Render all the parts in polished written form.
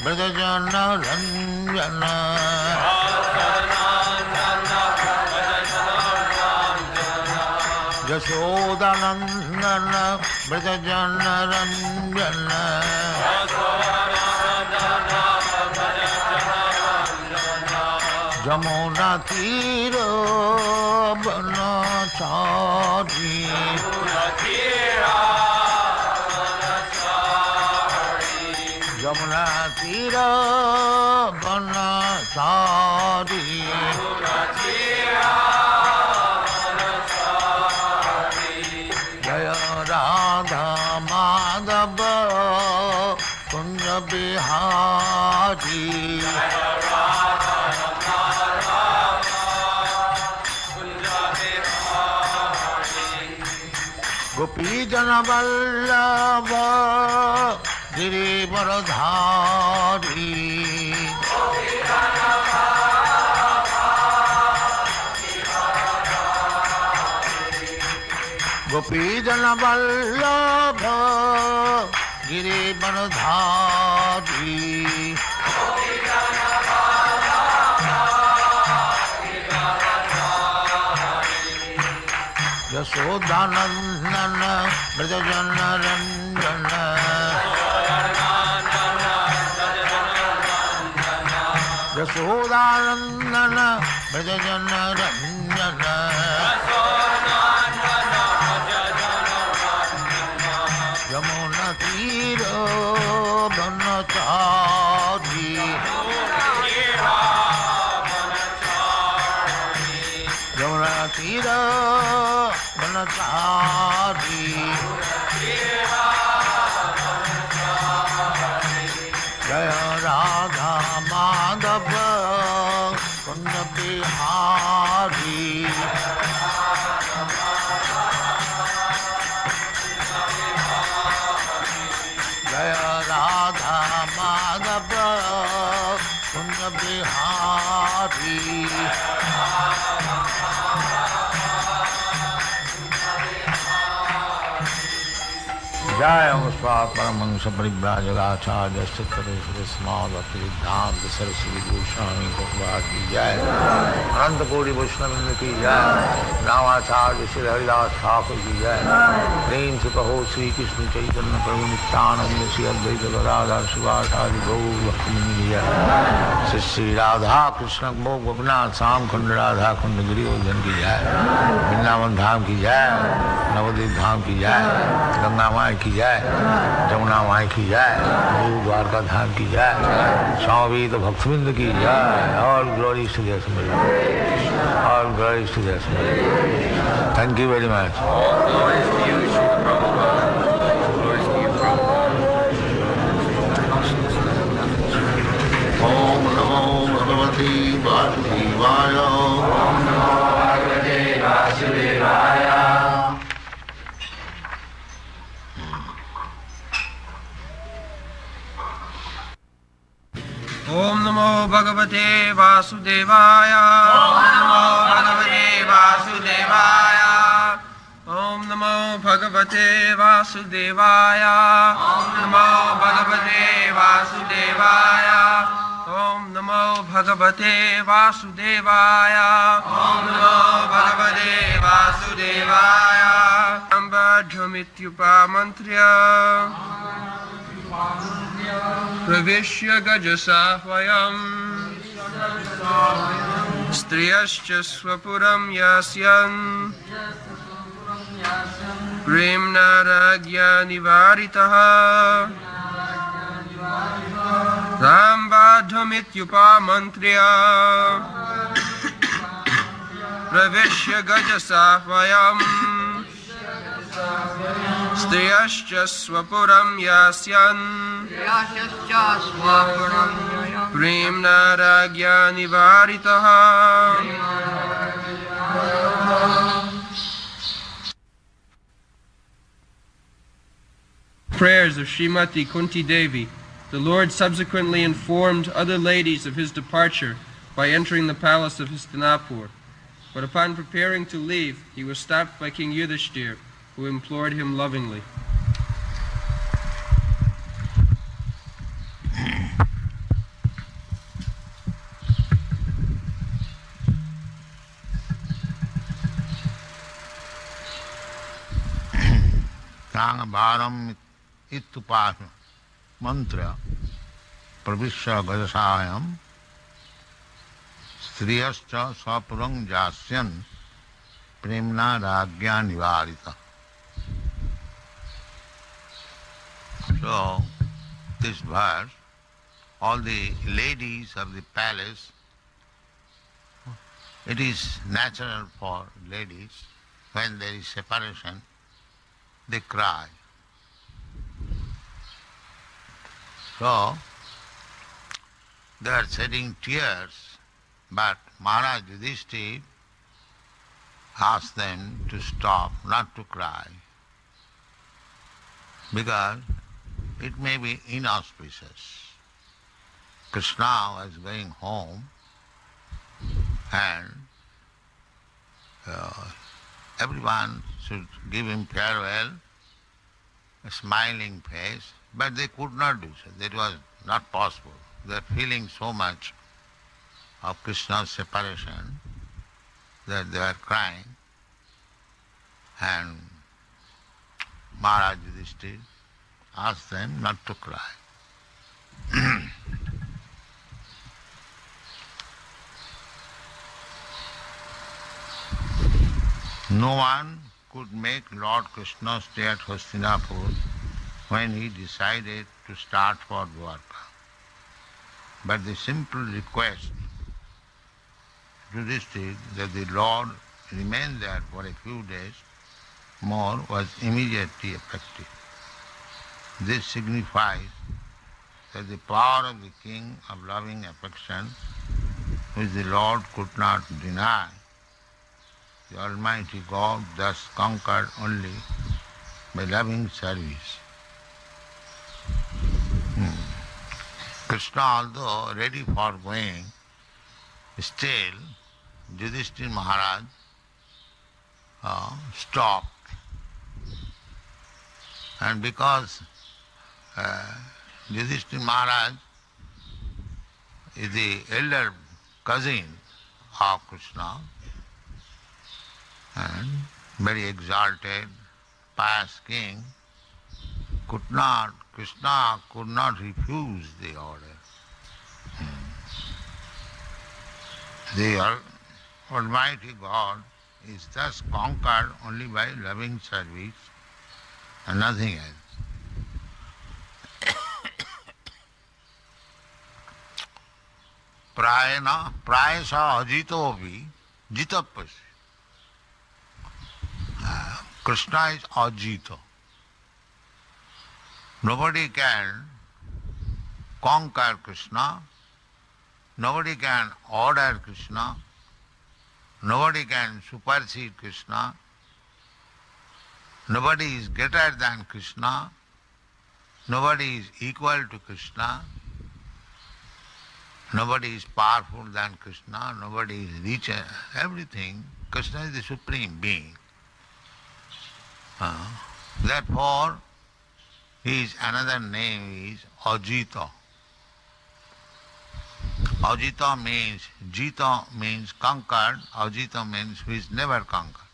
Brajajana Ranjana Jashodanandana Brajajana Ranjana Jamuna Tiro Banachari Jamuna Tira Banachari Jaya Radha Madhava Kunja Bihari Gopi Jana Vallabha Girivaradhari Gopi Jana Vallabha Girivaradhari Yashodanandana Brajajana Ranjana Yashodanandana Brajajana Ranjana Yamuna Tiro Banachari Yamuna Tiro Banachari Jaya Radha Madhava Kunja Bihari Jaya Radha Madhava Kunja Bihari Jai Amspa Paramahansa Parivrajagasacharya Sittareshwara Smadhati Siddhanta Saraswati Goswami Prabhupada ki Jai Ananta Koti Vaishnava ki Jai Ramacharya Shri Haridas Thakur ki Jai Prem se kaho Shri Krishna Chaitanya Prabhu Nityananda Shri Advaita Gadadhar Shivasari Gaur Bhakti ki Jai Shri Shri Radha Krishna Mokh Gopinath Sam Khand Radha Khand Giri Goldhan ki Jai Vrindavan Dham ki Jai Navadvip Dham ki Jai Ganga Mai ki Jai, Jamuna Mai ki Jai, Guru Dwarka Dham ki Jai, Swami Veda Bhaktivinoda ki Jai, all glories to their Samari. All glories to their Samari. Thank you very much. All glories to you, Srila Prabhupada. Glories to you, Prabhupada. Om Namo Bhagavate Vasudevaya. Om Namo Bhagavate Vasudevaya. Om Namo Bhagavate Vasudevaya. Om Namo Bhagavate Vasudevaya. Om Namo Bhagavate Vasudevaya. Om Namo Bhagavate Vasudevaya. Om Namo Bhagavate Vasudevaya. Ambadhamityupa mantriya. Pravishya Gajasahvayam Striyascha Swapuram Yasyan Premna Ragya Nivaritaha Rambadhamityupa mantriya Pravishya Gajasahvayam Striyascha Swapuram Yasyan Premna Ragya Nivaritaha. Prayers of Srimati Kunti Devi. The Lord subsequently informed other ladies of his departure by entering the palace of Hastinapur. But upon preparing to leave, he was stopped by King Yudhishthir, who implored him lovingly. Krishna Varam Itupa Mantra Pravishya Gajasayam Striyascha Sapurang Jasyan Premna Ragya Nivarita. So, this verse, all the ladies of the palace, it is natural for ladies, when there is separation, they cry. So, they are shedding tears, but Maharaj Yudhishthira asked them to stop, not to cry, because it may be inauspicious. Krishna was going home and everyone should give him farewell, a smiling face, but they could not do so. That was not possible. They are feeling so much of Krishna's separation that they are crying, and Maharaj Yudhishthira asked them not to cry. No one could make Lord Krishna stay at Hastinapur when he decided to start for Dwarka. But the simple request to Yudhishthira that the Lord remain there for a few days more was immediately effective. This signifies that the power of the king of loving affection, which the Lord could not deny, the Almighty God thus conquered only by loving service. Krishna, although ready for going, still Yudhishthira Maharaj stopped. And because Yudhishthira Maharaj is the elder cousin of Krishna and very exalted, pious king, Krishna could not refuse the order. The Almighty God is thus conquered only by loving service and nothing else. Prayasa ajitopi jitapasi. Krishna is ajita. Nobody can conquer Krishna, nobody can order Krishna, nobody can supersede Krishna, nobody is greater than Krishna, nobody is equal to Krishna, nobody is powerful than Krishna, nobody is richer, everything. Krishna is the supreme being. Therefore, his another name is Ajita. Ajita means, Jita means conquered, Ajita means who is never conquered.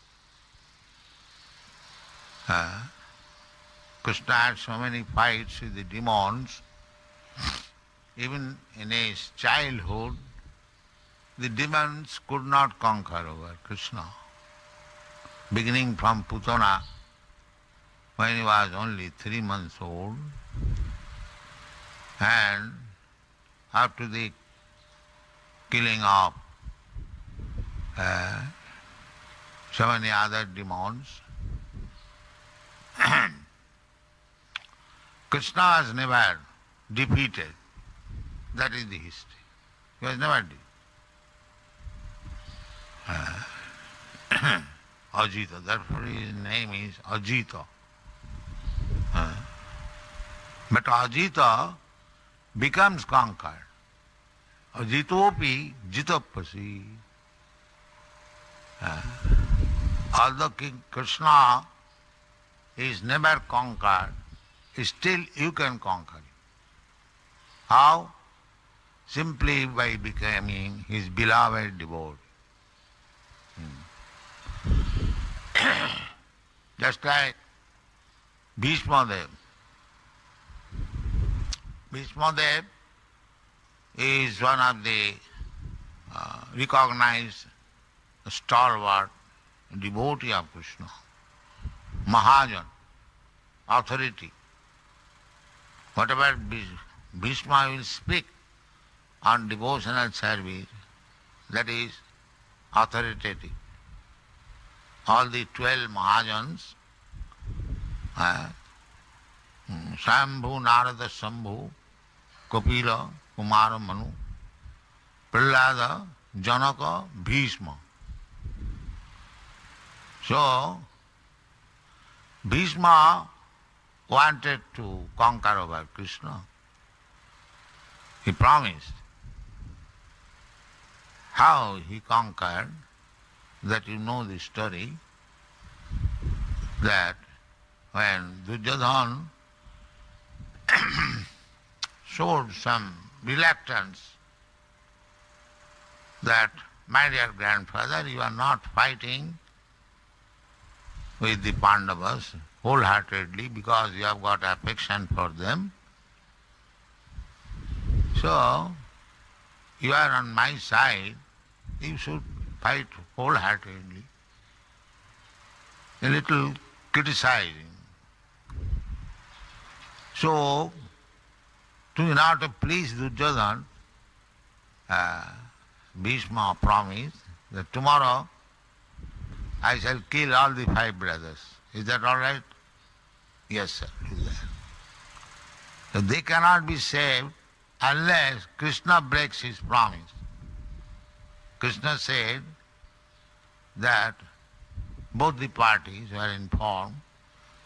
Krishna had so many fights with the demons. Even in his childhood, the demons could not conquer over Krishna. Beginning from Putana, when he was only 3 months old, and after the killing of so many other demons, Krishna was never defeated. That is the history. He was never defeated. Ajita, therefore his name is Ajita. But Ajita becomes conquered. Ajitopi jitapasi. Although King Krishna is never conquered, still you can conquer him. How? Simply by becoming his beloved devotee. Just like Bhishma Dev. Bhishma Dev is one of the recognized stalwart devotee of Krishna, Mahajan, authority. Whatever Bhishma will speak on devotional service, that is authoritative. All the 12 Mahajans, Shambhu, Narada, Shambhu, Kapila, Kumara, Manu, Prahlada, Janaka, Bhishma. So, Bhishma wanted to conquer over Krishna. He promised. How he conquered, that you know the story, that when Duryodhana showed some reluctance that, my dear grandfather, you are not fighting with the Pandavas wholeheartedly because you have got affection for them. So, you are on my side, you should fight wholeheartedly. A little criticizing. So, in order to please Duryodhana, Bhishma promised that tomorrow I shall kill all the 5 brothers. Is that all right? Yes, sir, do that. So they cannot be saved unless Krishna breaks his promise. Krishna said that both the parties were informed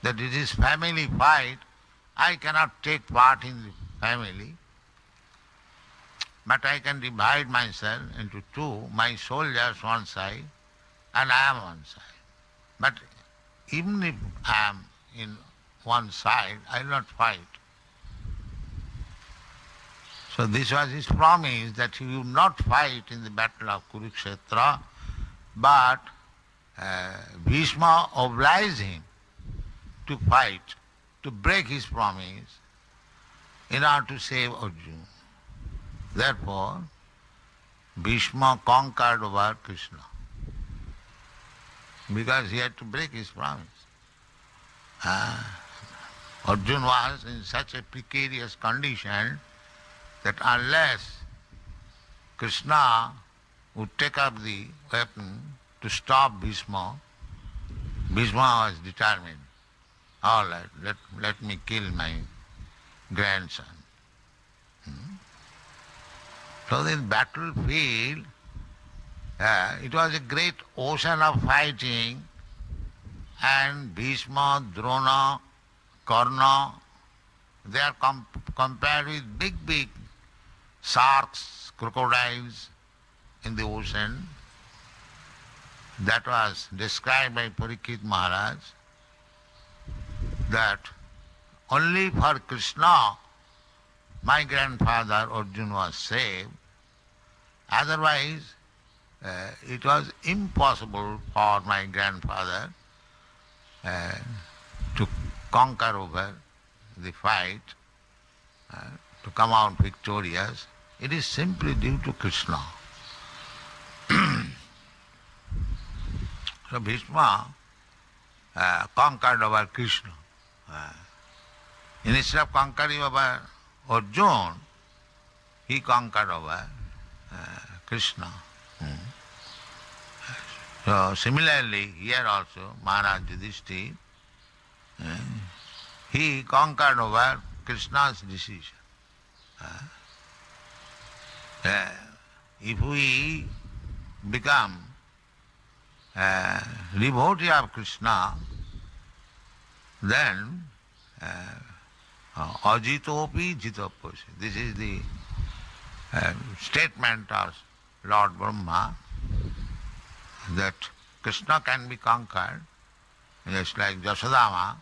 that it is family fight. I cannot take part in the family, but I can divide myself into 2, my soldiers one side and I am one side. But even if I am in one side, I will not fight. So this was his promise, that he would not fight in the battle of Kurukshetra, but Bhishma obliged him to fight, to break his promise in order to save Arjuna. Therefore, Bhishma conquered over Krishna because he had to break his promise. Arjuna was in such a precarious condition that unless Krishna would take up the weapon to stop Bhishma, Bhishma was determined, all right, let me kill my grandson. So in battlefield, it was a great ocean of fighting, and Bhishma, Drona, Karna, they are compared with big sharks, crocodiles in the ocean. That was described by Parikshit Maharaj, that only for Krishna my grandfather Arjuna was saved. Otherwise, it was impossible for my grandfather to conquer over the fight, to come out victorious. It is simply due to Krishna. So Bhishma conquered over Krishna. Instead of conquering over Arjuna, he conquered over Krishna. So similarly, here also, Maharaj Yudhishthira, he conquered over Krishna's decision. If we become devotee of Krishna, then ajitopi jitopasi. This is the statement of Lord Brahma, that Krishna can be conquered, just like Jasodama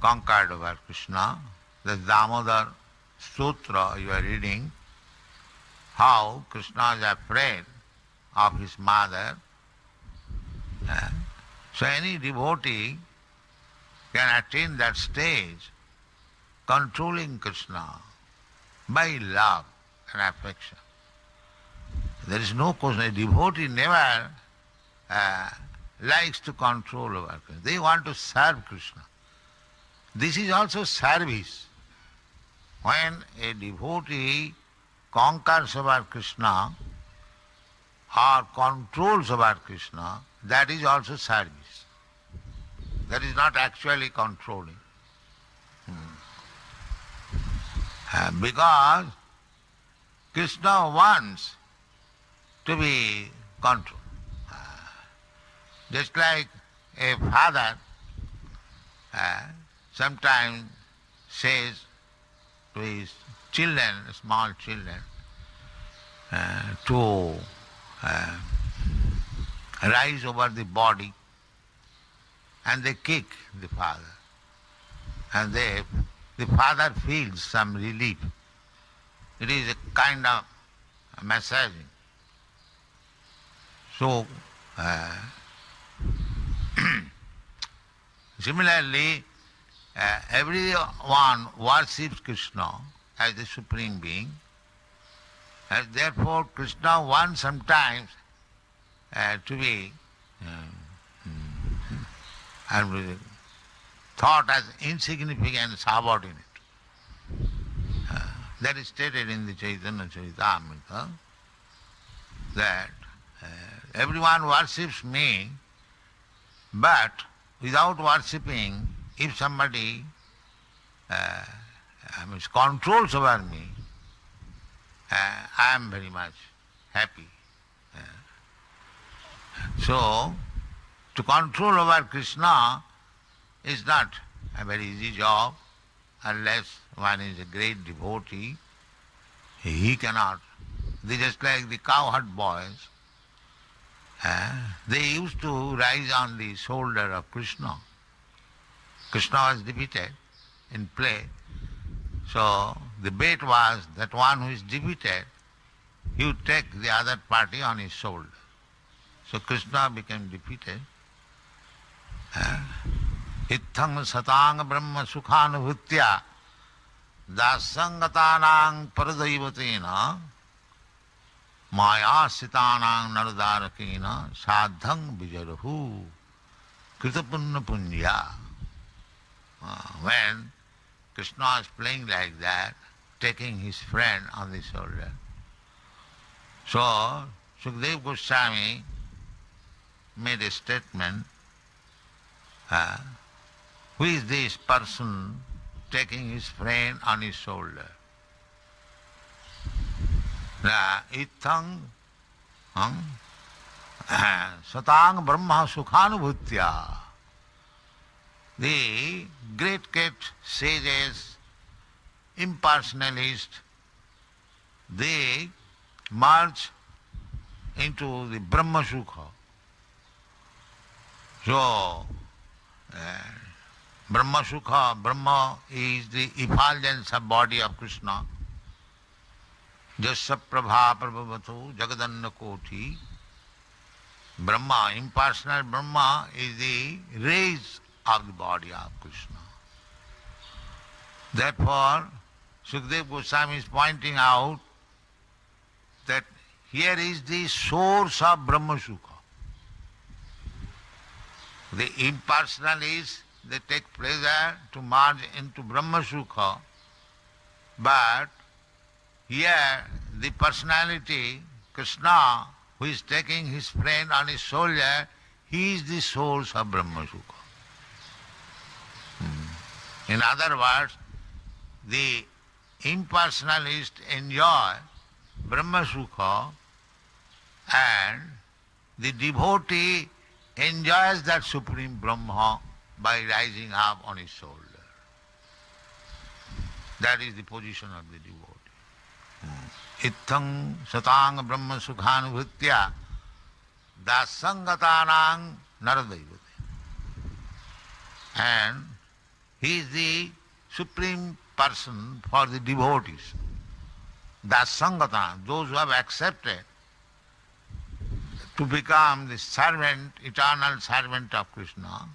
conquered over Krishna. The Damodar Sutra you are reading, how Krishna is afraid of his mother. So any devotee can attain that stage, controlling Krishna by love and affection. There is no question. A devotee never likes to control over Krishna. They want to serve Krishna. This is also service. When a devotee conquers over Krishna or controls over Krishna, that is also service. That is not actually controlling. Because Krishna wants to be controlled. Just like a father sometimes says to his children, small children, to rise over the body, and they kick the father. And the father feels some relief. It is a kind of massaging. So, similarly, everyone worships Krishna as the Supreme Being, and therefore Krishna wants sometimes to be thought as insignificant, subordinate. That is stated in the Chaitanya Charitamrita, that everyone worships me, but without worshipping, if somebody controls over me, I am very much happy. So, to control over Krishna is not a very easy job unless one is a great devotee. He cannot. They just like the cowherd boys. They used to rise on the shoulder of Krishna. Krishna was defeated in play. So the bet was that one who is defeated, he would take the other party on his shoulder. So Krishna became defeated. Ithang satang brahma sukhanubhutya dasangatanang paradaivatena maya sitanang naradarakena sadhang vijarahu kritapunna punya. When Krishna is playing like that, taking his friend on the shoulder. So Sukadeva Goswami made a statement, who is this person taking his friend on his shoulder? Ithang satang brahma sukhanubhutya. The great sages, impersonalists, they merge into the Brahma Sukha. So, Brahma Sukha, Brahma is the effulgence of body of Krishna. Jasya prabha prabhavatu jagadanna koti. Brahma, impersonal Brahma, is the rays of the body of Krishna. Therefore, Sukadeva Goswami is pointing out that here is the source of Brahma Sukha. The impersonalists, they take pleasure to merge into Brahma Sukha, but here the personality, Krishna, who is taking his friend on his shoulder, he is the source of Brahma Sukha. In other words, the impersonalists enjoy Brahma Sukha and the devotee enjoys that Supreme Brahma by rising up on his shoulder. That is the position of the devotee. Ithang satang brahma sukhanubhutya dasangatanang naradaivate. And he is the supreme person for the devotees. Dasangata, those who have accepted to become the servant, eternal servant of Krishna,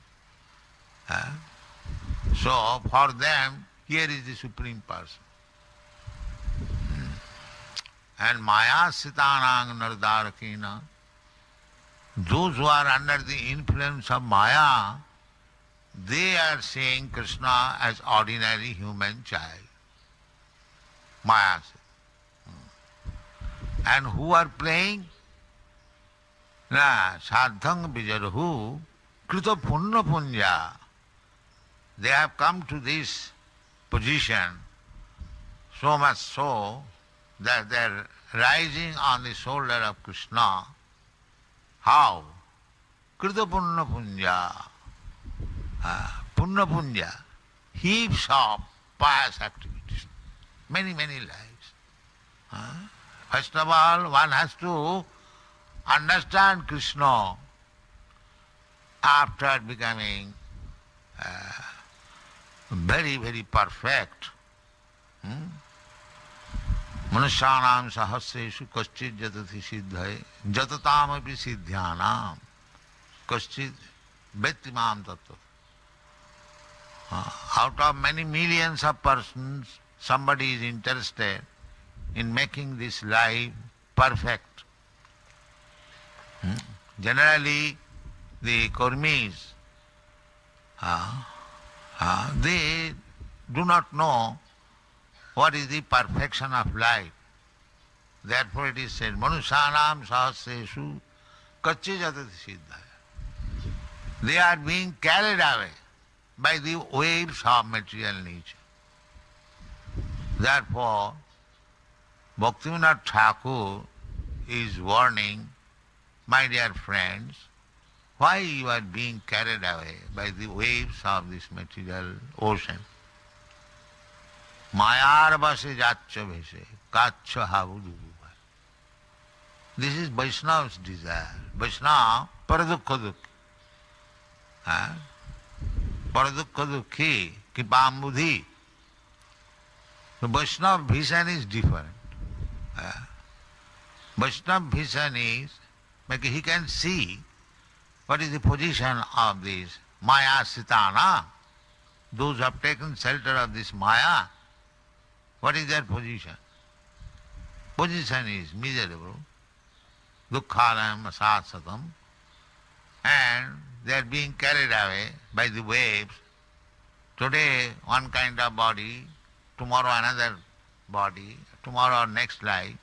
So for them, here is the Supreme Person. And Maya Sitanang Nardarakina, those who are under the influence of Maya, they are seeing Krishna as ordinary human child. Maya. And who are playing? Sadhang Vijarhu Krita Punna Punya. They have come to this position so much so that they are rising on the shoulder of Krishna. How? Krita Punna Punya. Punna Punya. Heaps of pious activities. Many, many lives. First of all, one has to understand Krishna after becoming very, very perfect. Manusyanam sahasreshu kaschid jatati siddhaye jatatam api siddhyanam kaschid vettimam tattva. Out of many millions of persons, somebody is interested in making this life perfect. Generally, the Kurmis, they do not know what is the perfection of life. Therefore it is said, Manusyanam sahasreshu kachi jatati siddhaya. They are being carried away by the waves of material nature. Therefore, Bhaktivinoda Thakur is warning, my dear friends, why you are being carried away by the waves of this material ocean? Mayar base jaccha bhese, kacha havudubuva. This is Vaishnava's desire. Vaishnava paradukha dukhi. Paradukha dukhi kipambudhi. The Vaishnava vision is different. Vaishnava vision is, like he can see what is the position of this Maya Sitana, those who have taken shelter of this Maya, what is their position? Position is miserable, dukkhalam asasatam, and they are being carried away by the waves. Today one kind of body, tomorrow another body, tomorrow next life.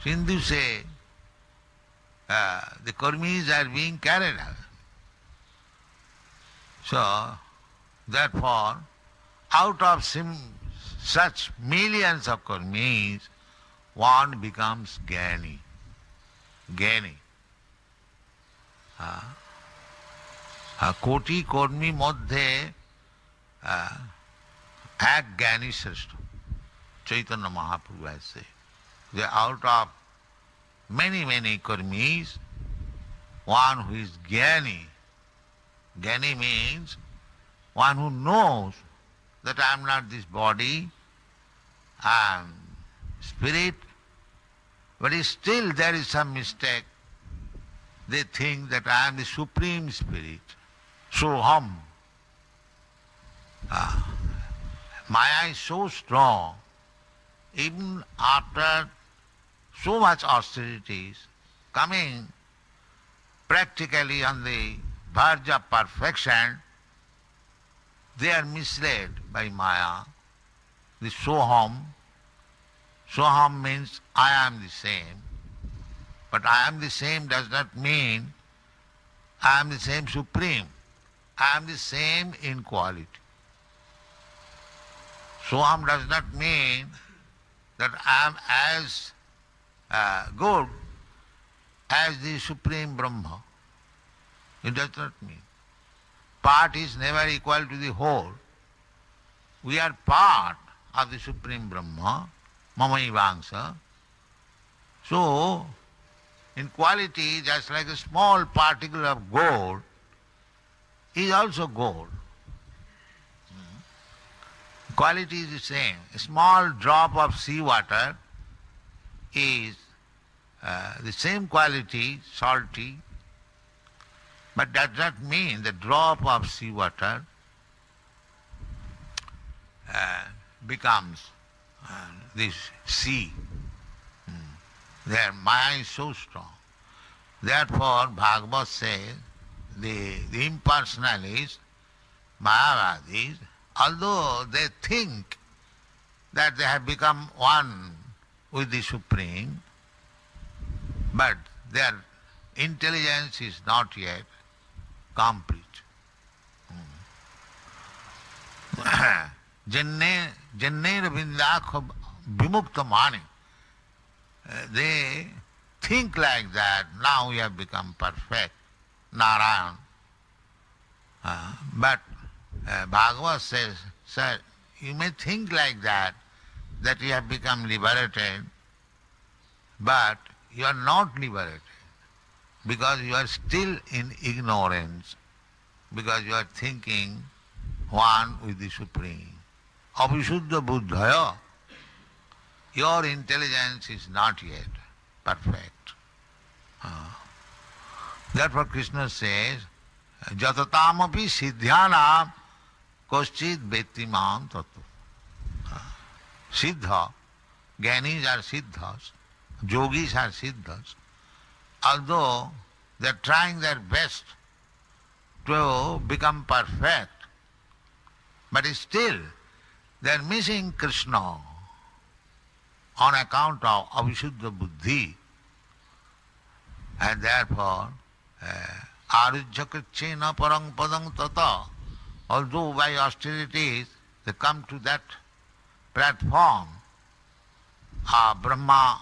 Sindhu say, the Kurmis are being carried away. So, therefore, out of such millions of Kurmis, one becomes Gyani. Gyani. Koti Kurmi Moddhe এক জ্ঞানী শ্রেষ্ঠ. Chaitanya Mahaprabhu has said. They out of many, many karmis, one who is Gyani. Gyani means one who knows that I am not this body, I am spirit, but still there is some mistake. They think that I am the Supreme Spirit. Soham. Maya is so strong, even after so much austerities, coming practically on the verge of perfection, they are misled by Maya. The Soham. Soham means I am the same. But I am the same does not mean I am the same Supreme. I am the same in quality. Soham does not mean that I am as good as the Supreme Brahma. It does not mean. Part is never equal to the whole. We are part of the Supreme Brahma, Mamaivangsha. So, in quality, just like a small particle of gold is also gold. Quality is the same. A small drop of seawater is the same quality, salty, but does not mean the drop of seawater becomes this sea. Their Maya is so strong. Therefore, Bhagavad says, the impersonalists, Mayavadis, although they think that they have become one with the Supreme, but their intelligence is not yet complete. Janne Ravindakha Vimukta Mani. They think like that, now we have become perfect, Narayan. But Bhagavad says, sir, you may think like that you have become liberated, but you are not liberated, because you are still in ignorance, because you are thinking one with the Supreme. Avisuddha buddhaya, your intelligence is not yet perfect. Therefore Krishna says, Jatatamapi siddhyanam koschid vettimam tattva. Siddha, Jnanis are siddhas, yogis are siddhas. Although they are trying their best to become perfect, but still they are missing Krishna on account of Avisuddha buddhi, and therefore arujjakachena parang padang tata, although by austerities they come to that platform of Brahma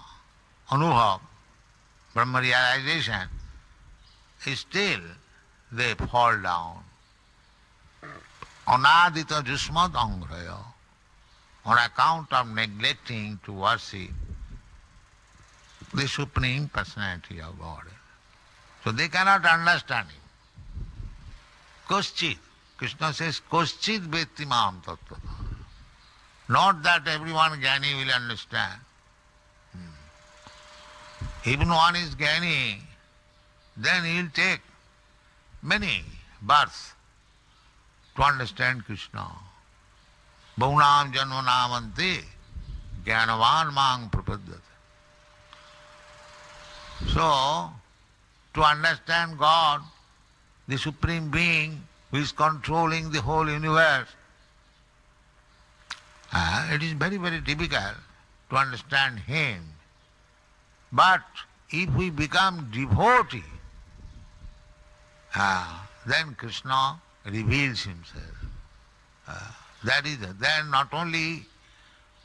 Anubhav, Brahma realization, still they fall down. Anadita jusmad angraya, on account of neglecting to worship the Supreme Personality of God. So they cannot understand it. Koschit, Krishna says, Koschit vettimam tattva. Not that everyone Jnani will understand. Even one is Jnani, then he will take many births to understand Krishna. Bhaunam janmanamante jnanavan mang prapadyate. So, to understand God, the Supreme Being who is controlling the whole universe, it is very, very difficult to understand Him. But if we become devotee, then Krishna reveals Himself. That is, then not only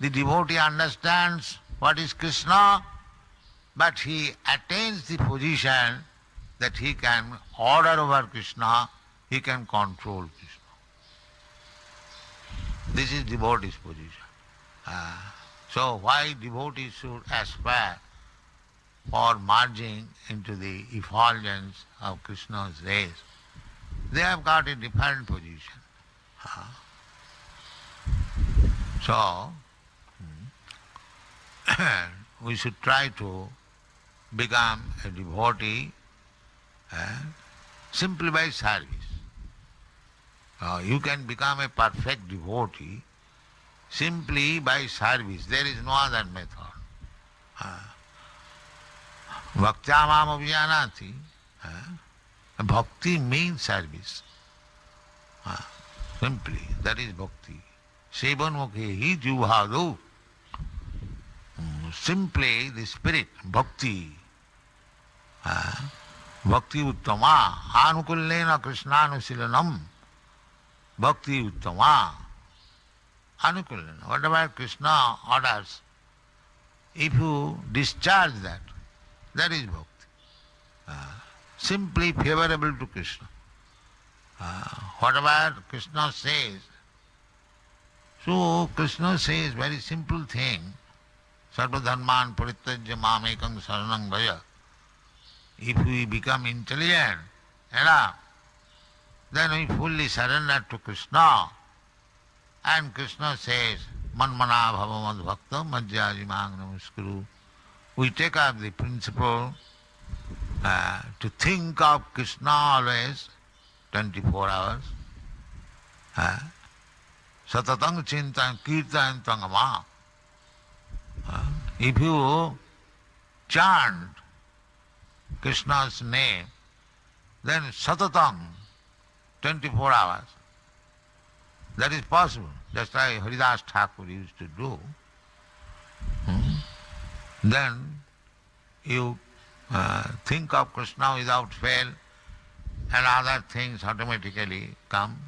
the devotee understands what is Krishna, but he attains the position that he can order over Krishna, he can control Krishna. This is devotee's position. So why devotees should aspire for merging into the effulgence of Krishna's rays? They have got a different position. So, we should try to become a devotee simply by service. You can become a perfect devotee simply by service. There is no other method. Bhaktyamam abhijanati. Bhakti means service. Simply, that is bhakti. Sevanmukhehi jivhadu. Simply the spirit, bhakti. Bhakti uttama. Anukullena krishnanushilanam. Bhakti uttama. Anukullena. Whatever Krishna orders, if you discharge that, that is bhakti. Simply favorable to Krishna. Whatever Krishna says, so Krishna says very simple thing, sarva dharman parityajya mamekam saranam vraja. If we become intelligent enough, then we fully surrender to Krishna. And Krishna says, manmana bhava madbhakta madhyaji mang namaskuru. We take up the principle to think of Krishna always, 24 hours. satatang chintan kirtantam ma. If you chant Krishna's name, then satatang, 24 hours, that is possible, just like Haridas Thakur used to do. Then you think of Krishna without fail, and other things automatically come.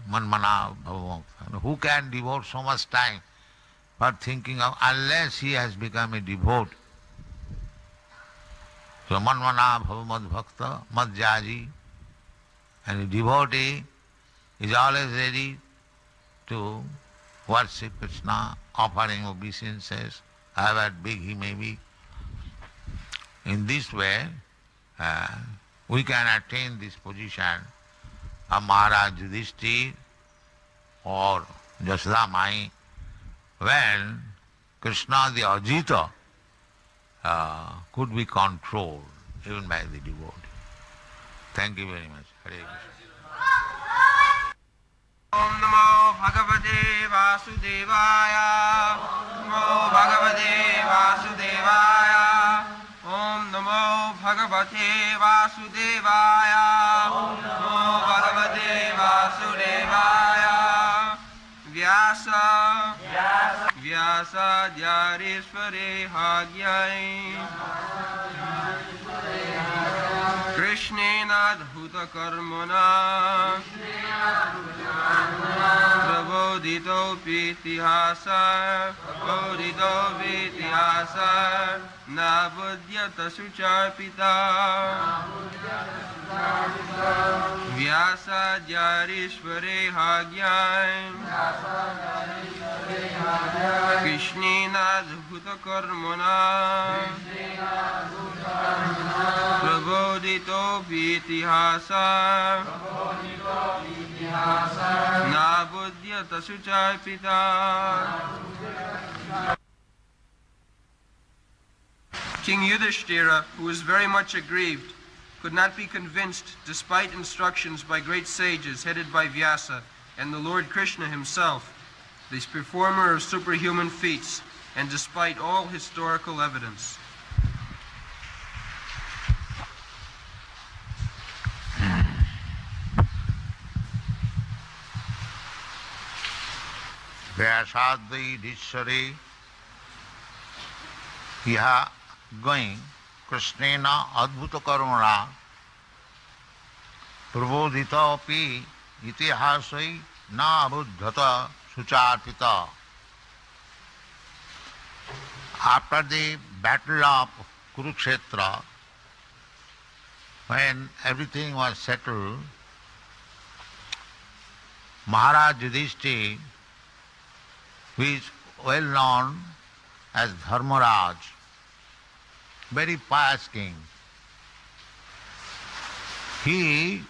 Manmana bhavamokta. Who can devote so much time for thinking of, unless he has become a devotee? So manmana bhavamad bhakta, madhyaji, and a devotee is always ready to worship Krishna, offering obeisances, however big he may be. In this way, we can attain this position of Maharaj Yudhishthira or Jashoda Mai, when Krishna the Ajita could be controlled even by the devotee. Thank you very much. Hare Krishna. Om Namo Bhagavate Vasudevaya. Namo Bhagavate Vasudevaya. Om Namo Bhagavate Vasudevaya. Namo Bhagavate Vasudevaya. Vyasa Vyasa Dhyarishvare Hagyai Krishnena Dhuta Karmana Prabodhito Pitihasa Nabudyata Sucharpita Vyasa Dhyarishvare Hagyai Krishnena Dhuta Karmana Prabodhito Pitihasa Nabudyata Sucharpita. King Yudhishthira, who was very much aggrieved, could not be convinced despite instructions by great sages headed by Vyasa and the Lord Krishna himself, this performer of superhuman feats, and despite all historical evidence. Vyasadai Dishare Iha going Krishnena Adbhuta Karmana Prabodhita Api Itihasai Na Buddhata Sucharpita. After the battle of Kurukshetra, when everything was settled, Maharaj Yudhishthira, who is well known as Dharmaraj, very pious king, he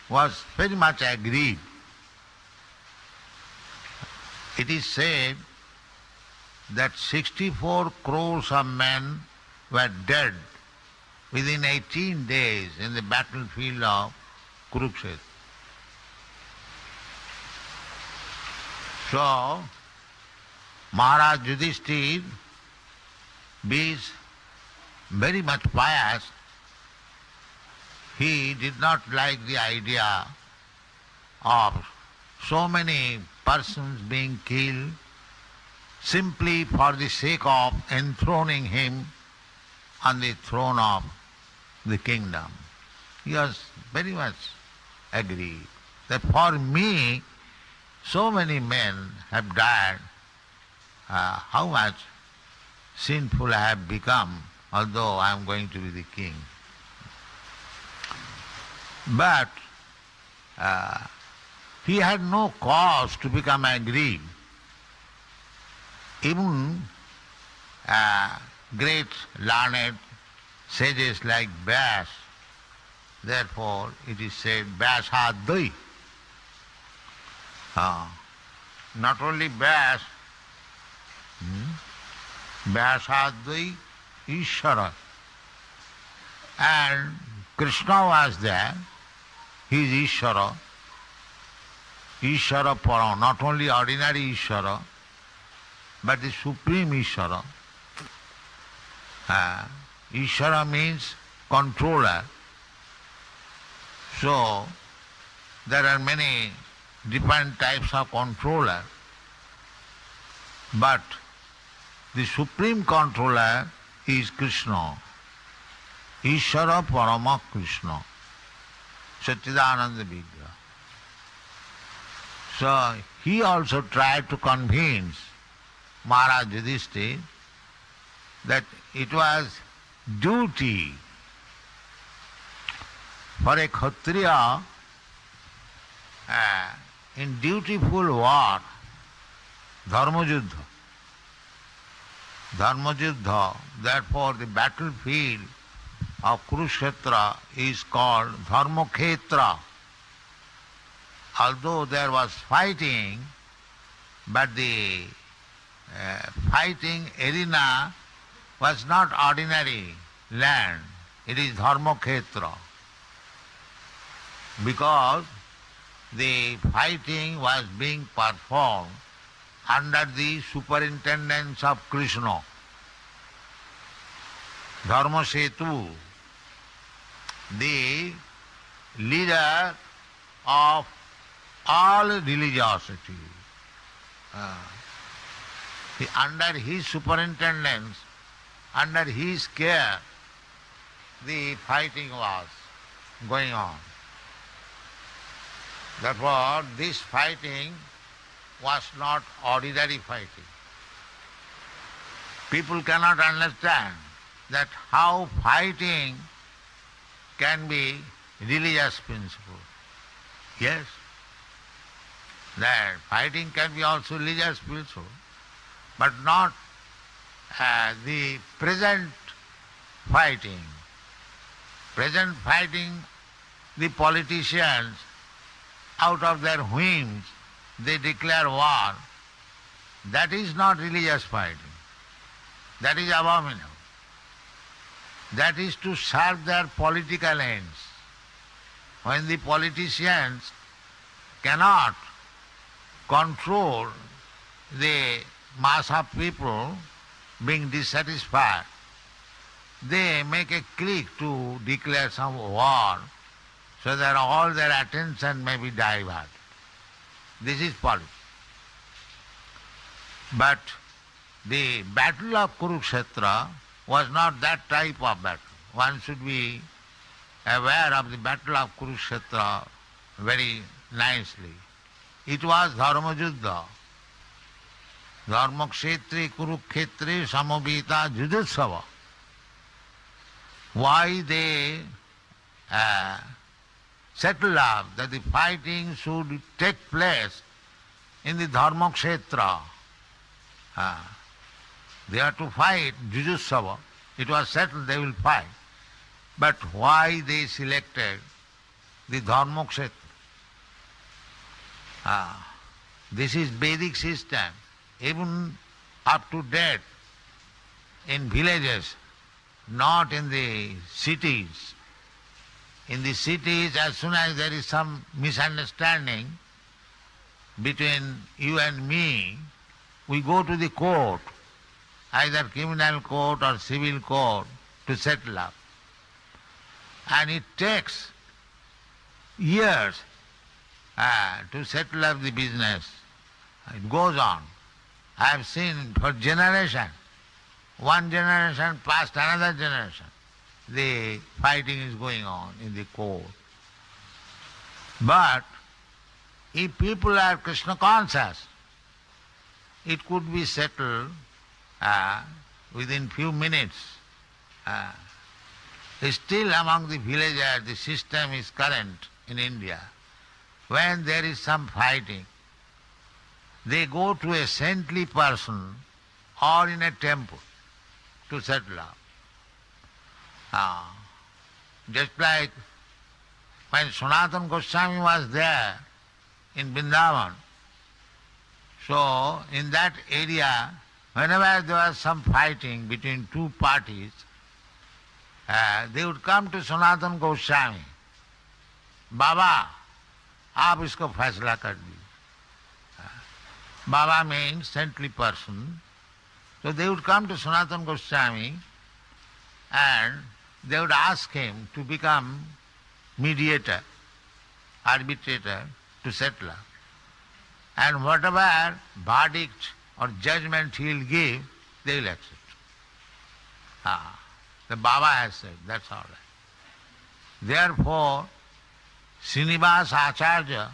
was very much aggrieved. It is said that 64 crores of men were dead within 18 days in the battlefield of Kurukshetra. So, Maharaj Yudhishthira, being very much pious, he did not like the idea of so many persons being killed simply for the sake of enthroning him on the throne of the kingdom. He was very much aggrieved that for me so many men have died, how much sinful I have become, although I am going to be the king. But he had no cause to become aggrieved. Even great learned sages like Vyasa, therefore it is said Vyasadai. Not only Vyasa, Vyasadai Ishvara. And Krishna was there, he is Ishvara. Ishvara Param, not only ordinary Ishvara, but the Supreme Ishvara. Ishvara means controller. So, there are many different types of controller, but the supreme controller is Krishna. Ishvara Parama Krishna, Satchidananda Vigraha. So he also tried to convince Maharaj Yudhishthira that it was duty for a Kshatriya in dutiful war, Dharma Yuddha, therefore the battlefield of Kurukshetra is called Dharmakhetra. Although there was fighting, but the fighting arena was not ordinary land, it is Dharmakhetra. Because the fighting was being performed under the superintendence of Krishna. Dharmasetu, the leader of all religiosity. Under his superintendence, under his care, the fighting was going on. Therefore, this fighting was not ordinary fighting. People cannot understand that how fighting can be religious principle. Yes, that fighting can be also religious principle, but not the present fighting. Present fighting, the politicians, out of their whims, they declare war. That is not religious fighting. That is abominable. That is to serve their political ends. When the politicians cannot control the mass of people being dissatisfied, they make a clique to declare some war so that all their attention may be diverted. This is politics. But the battle of Kurukshetra was not that type of battle. One should be aware of the battle of Kurukshetra very nicely. It was Dharma Yuddha. Dharma Kshetri Kurukhetre Samavita Yuddhasava. Why they settled up that the fighting should take place in the Dharma Kshetra. They are to fight Jujusava. It was settled they will fight. But why they selected the Dharma Kshetra? This is Vedic system. Even up to date in villages, not in the cities. In the cities, as soon as there is some misunderstanding between you and me, we go to the court, either criminal court or civil court, to settle up. And it takes years to settle up the business. It goes on. I have seen for generation, one generation past another generation, the fighting is going on in the court. But if people are Krishna conscious, it could be settled within few minutes. Still among the villagers, the system is current in India. When there is some fighting, they go to a saintly person or in a temple to settle up. Just like when Sanatana Goswami was there in Vrindavan, so in that area, whenever there was some fighting between two parties, they would come to Sanatana Goswami, Baba, आप इसको फैसला कर दीजिए. Baba means saintly person. So they would come to Sanatana Goswami and they would ask him to become mediator, arbitrator, to settle. And whatever verdict or judgment he will give, they will accept. The Baba has said, that's all right. Therefore, Srinivasa Acharya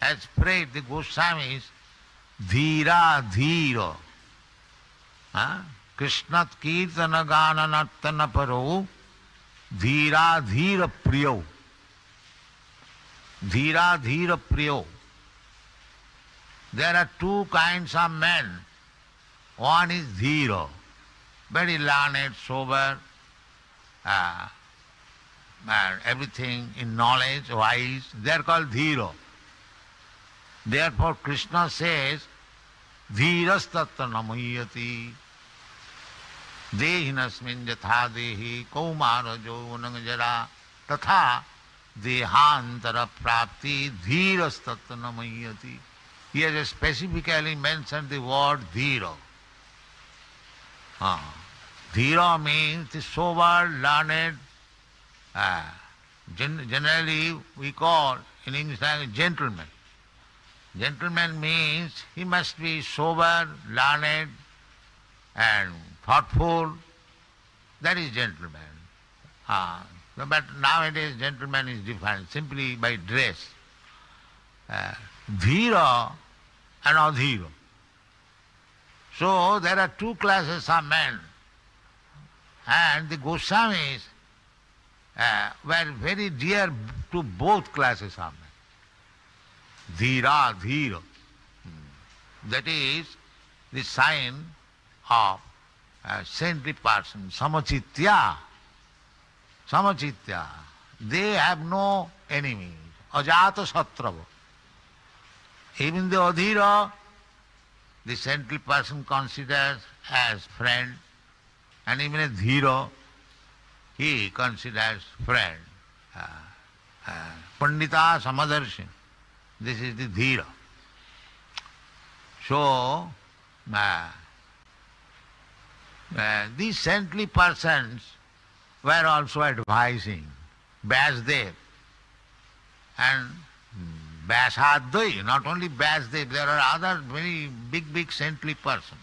has prayed the Goswamis, Dhira Dhira, Krishnat Kirtana Gana Nartana Paro, Dhira Dhira Priyo. Dhira Dhira Priyo. There are two kinds of men. One is Dhira, very learned, sober, and everything in knowledge, wise. They are called Dhira. Therefore Krishna says, Dhiras tattva namayati dehinasmin yatha dehi kaumara jaunang jara tatha dehantara prapti dhiras tattva namayati. He has specifically mentioned the word dhira. Dhira means the sober, learned, generally we call in English language gentleman. Gentleman means he must be sober, learned and thoughtful. That is gentleman. But nowadays gentleman is defined simply by dress. Dhira and adhira. So there are two classes of men. And the Goswamis were very dear to both classes of men. Dhira, dhira. That is the sign of a saintly person. Samachitya. Samachitya. They have no enemies. Ajata satrava. Even the adhira, the saintly person considers as friend, and even a dhira, he considers friend. Pandita Samadarshi. This is the dhira. So, these saintly persons were also advising Vyasdev and Vyasadvai, not only Vyasdev, there are other very big saintly persons.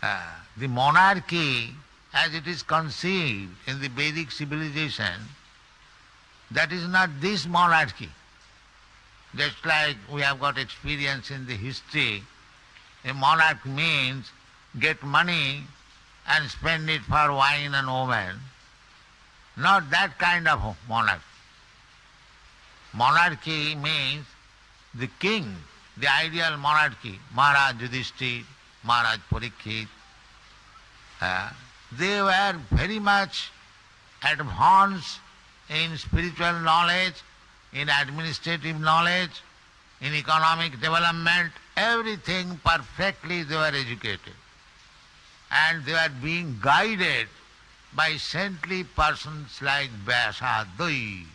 The monarchy, as it is conceived in the Vedic civilization, that is not this monarchy. Just like we have got experience in the history, a monarch means get money and spend it for wine and women. Not that kind of monarch. Monarchy means the king, the ideal monarchy, Maharaj Yudhishthira, Maharaj Parikshit. They were very much advanced in spiritual knowledge, in administrative knowledge, in economic development, everything perfectly they were educated. And they were being guided by saintly persons like Vyasadvai.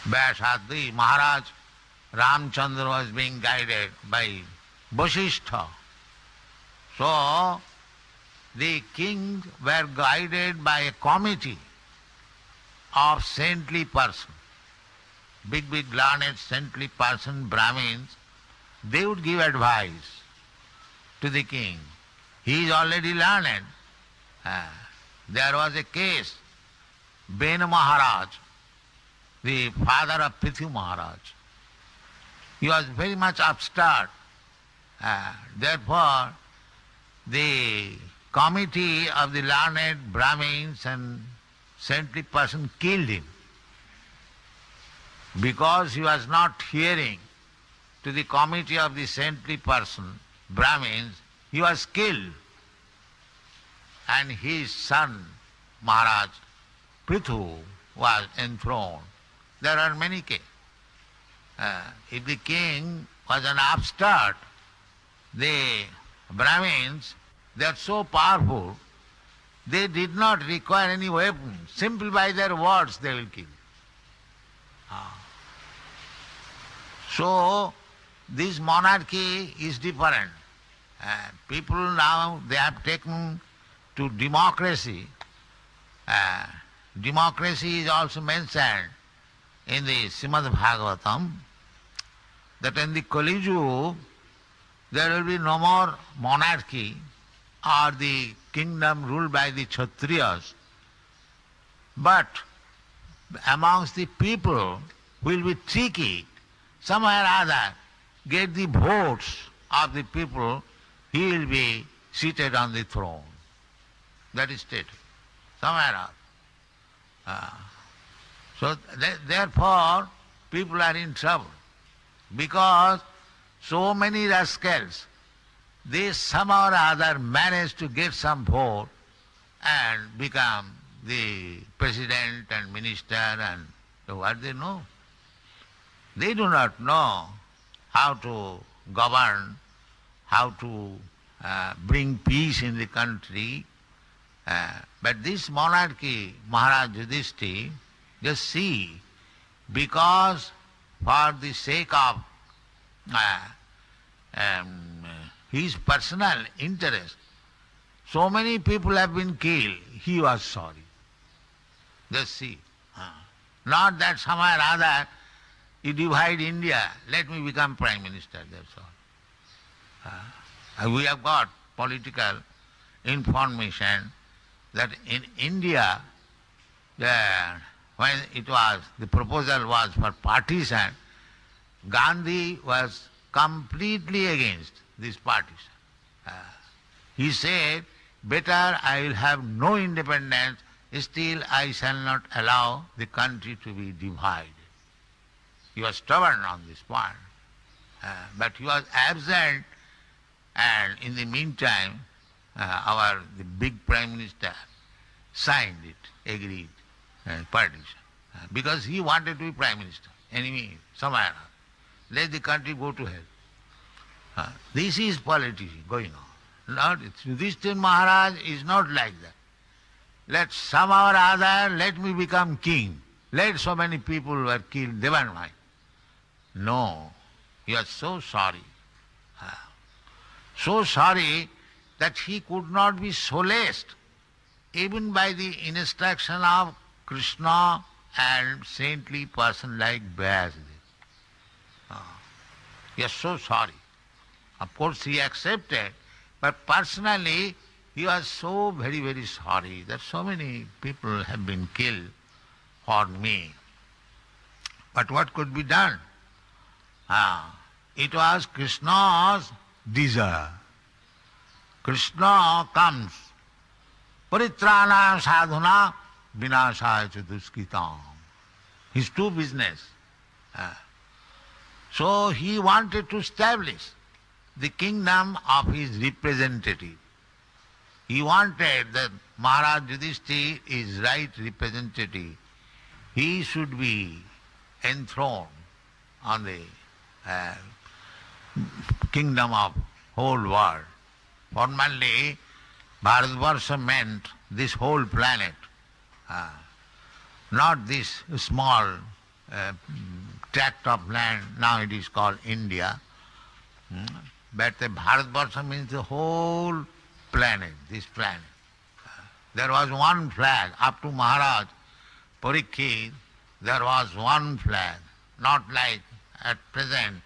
Vyasadvai, Maharaj Ramchandra was being guided by Vasishtha. So, the kings were guided by a committee of saintly persons, big learned saintly person, Brahmins. They would give advice to the king. He is already learned. There was a case, Bena Maharaj, the father of Prithu Maharaj. He was very much upstart. Therefore, the committee of the learned Brahmins and saintly person killed him because he was not hearing to the committee of the saintly person, Brahmins. He was killed, and his son Maharaj Prithu was enthroned. There are many cases. If the king was an upstart, the Brahmins, they are so powerful, they did not require any weapon. Simply by their words they will kill. So this monarchy is different. People now, they have taken to democracy. Democracy is also mentioned in the Srimad Bhagavatam, that in the Kali Yuga there will be no more monarchy or the kingdom ruled by the Kshatriyas, but amongst the people will be tricky, somewhere or other, get the votes of the people, he will be seated on the throne. That is stated, somewhere or other. So therefore, people are in trouble, because so many rascals, they somehow or other manage to get some vote and become the president and minister, and what they know? They do not know how to govern, how to bring peace in the country. But this monarchy, Maharaj Yudhishthira, just see, because for the sake of his personal interest, so many people have been killed, he was sorry. Just see. Not that somewhere or other you divide India, let me become Prime Minister, that's all. We have got political information that in India, when the proposal was for partition, Gandhi was completely against this partition. He said, better I will have no independence, still I shall not allow the country to be divided. He was stubborn on this point. But he was absent, and in the meantime, the big Prime Minister signed it, agreed, partition, because he wanted to be Prime Minister. Anyway, somewhere, let the country go to hell. This is politics going on. Not Yudhishthira Maharaj is not like that. Let somehow or other, let me become king. Let so many people were killed, they weren't mine. No, he was so sorry. So sorry that he could not be solaced even by the instruction of Krishna and saintly person like Vyasdev. He was so sorry. Of course he accepted, but personally he was so very, very sorry that so many people have been killed for me. But what could be done? It was Krishna's desire. Krishna comes, Paritrana sadhuna vinashaya cha duskitam. His true business. So he wanted to establish the kingdom of his representative. He wanted that Maharaj Yudhishthira is right representative. He should be enthroned on the kingdom of whole world. Formerly, Bharatvarsha meant this whole planet, not this small tract of land, now it is called India. But the Bharatvarsha means the whole planet, this planet. There was one flag, up to Maharaj Parikshit, there was one flag, not like at present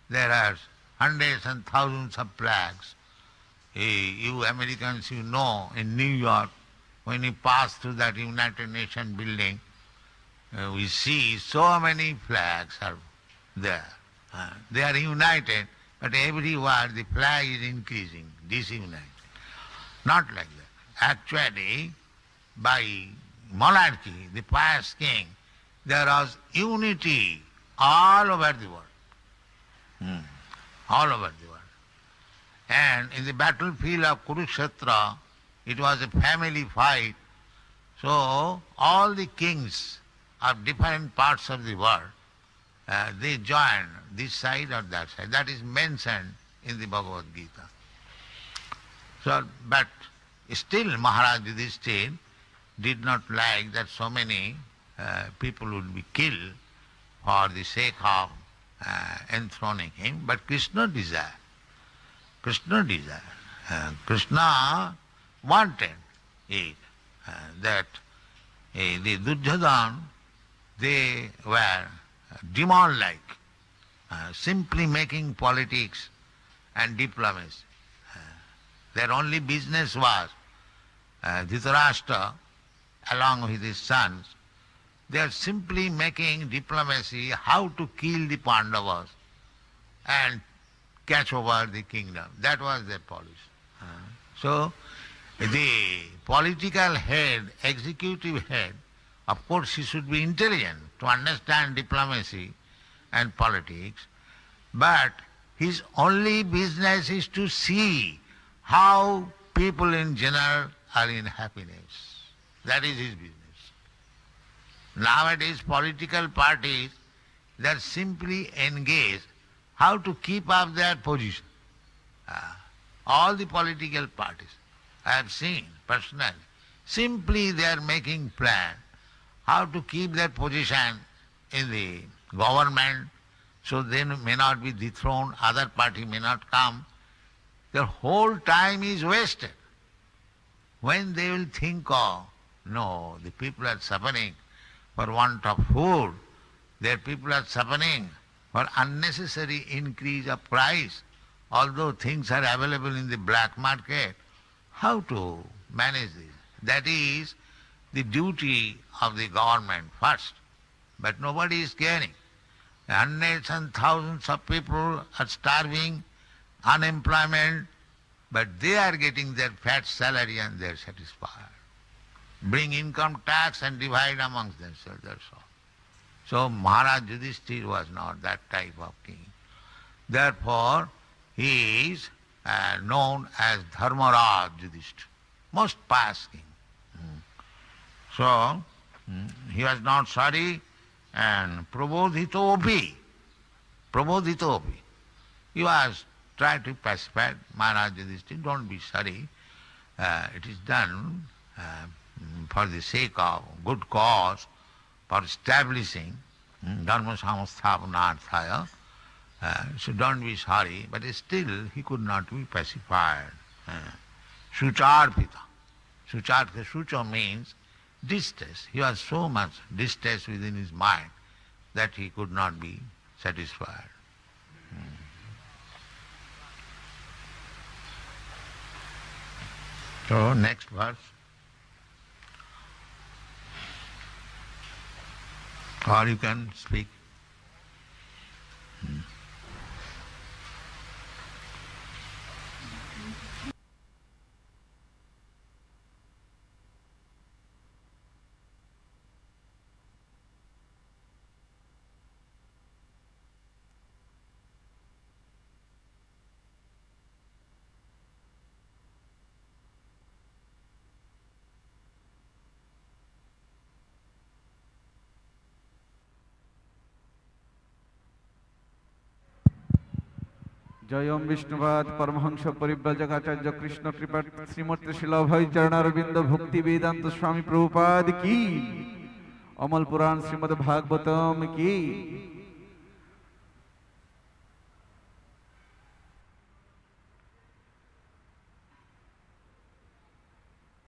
there are hundreds and thousands of flags. You Americans, you know, in New York, when you pass through that United Nations building, we see so many flags are there. They are united, but everywhere the flag is increasing, disunited. Not like that. Actually, by monarchy, the pious king, there was unity all over the world. All over the world. And in the battlefield of Kurukshetra, it was a family fight. So all the kings of different parts of the world, they joined this side or that side. That is mentioned in the Bhagavad Gita. So, but still Maharaj Yudhishthira did not like that so many people would be killed for the sake of enthroning him, but Krishna desired. Krishna desired. Krishna wanted it, that the Duryodhana, they were demon-like, simply making politics and diplomacy. Their only business was Dhritarashtra, along with his sons, they are simply making diplomacy how to kill the Pandavas and catch over the kingdom. That was their policy. So the political head, executive head, of course he should be intelligent to understand diplomacy and politics, but his only business is to see how people in general are in happiness. That is his business. Nowadays political parties, they are simply engaged how to keep up their position. All the political parties, I have seen personally, simply they are making plan how to keep their position in the government so they may not be dethroned, other party may not come. Their whole time is wasted. When they will think of, no, the people are suffering for want of food, their people are suffering for unnecessary increase of price, although things are available in the black market, how to manage this? That is the duty of the government first. But nobody is caring. Hundreds and thousands of people are starving, unemployment, but they are getting their fat salary and they are satisfied. Bring income tax and divide amongst themselves, that's all. So Maharaj Yudhishthira was not that type of king. Therefore, he is known as Dharmaraj Yudhishthira, most pious king. So, he was not sorry, and Prabodhitopi, he was trying to pacify Maharaj Yudhishthira, don't be sorry, it is done for the sake of good cause, for establishing Dharma Samasthapanarthaya, so don't be sorry, but still he could not be pacified. Sucharpita. Sucha means distress. He was so much distressed within his mind that he could not be satisfied. So next verse. Or you can speak. Jayam विष्णुवाद Paramhans परिव्राजकाचार्य Krishna कृपा श्रीमूर्ति शिलाभय चरणारविंद भक्ति वेदांत स्वामी प्रभुपाद की अमल पुराण श्रीमद् भागवतम की